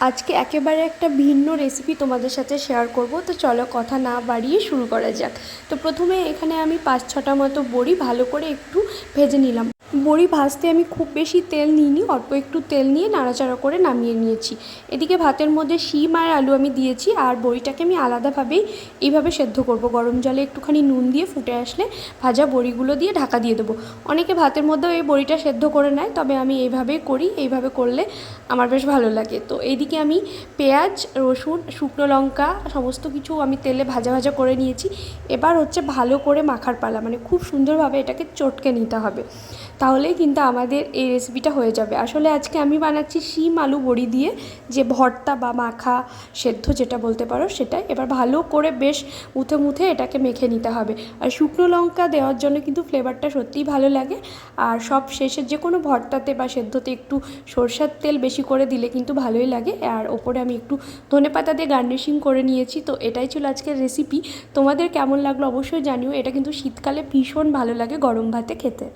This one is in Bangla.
আজকে একেবারে একটা ভিন্ন রেসিপি তোমাদের সাথে শেয়ার করব। তো চলো কথা না বাড়িয়ে শুরু করা যাক। তো প্রথমে এখানে আমি 5-6টা মতো বড়ি ভালো করে একটু ভেজে নিলাম। বড়ি ভাজতে আমি খুব বেশি তেল নিইনি, অল্প একটু তেল নিয়ে নাড়াচাড়া করে নামিয়ে নিয়েছি। এদিকে ভাতের মধ্যে শিম আর আলু আমি দিয়েছি, আর বড়িটাকে আমি আলাদাভাবেই এইভাবে সেদ্ধ করব। গরম জলে একটুখানি নুন দিয়ে ফুটে আসলে ভাজা বড়িগুলো দিয়ে ঢাকা দিয়ে দেবো। অনেকে ভাতের মধ্যেও এই বড়িটা সেদ্ধ করে নেয়, তবে আমি এইভাবেই করি। এইভাবে করলে আমার বেশ ভালো লাগে। তো এইদিকে আমি পেঁয়াজ, রসুন, শুকনো লঙ্কা সমস্ত কিছু আমি তেলে ভাজা ভাজা করে নিয়েছি। এবার হচ্ছে ভালো করে মাখার পালা, মানে খুব সুন্দরভাবে এটাকে চটকে নিতে হবে, তাহলেই কিন্তু আমাদের এই রেসিপিটা হয়ে যাবে। আসলে আজকে আমি বানাচ্ছি শিম আলু বড়ি দিয়ে যে ভর্তা বা মাখা সেদ্ধ যেটা বলতে পারো সেটাই। এবার ভালো করে বেশ মুথে মুথে এটাকে মেখে নিতে হবে। আর শুকনো লঙ্কা দেওয়ার জন্য কিন্তু ফ্লেভারটা সত্যিই ভালো লাগে। আর সব শেষে যে কোনো ভর্তাতে বা সেদ্ধতে একটু সরষের তেল বেশি করে দিলে কিন্তু ভালোই লাগে। আর ওপরে আমি একটু ধনেপাতা দিয়ে গার্নিশিং করে নিয়েছি। তো এটাই ছিল আজকের রেসিপি। তোমাদের কেমন লাগলো অবশ্যই জানিও। এটা কিন্তু শীতকালে ভীষণ ভালো লাগে গরম ভাতে খেতে।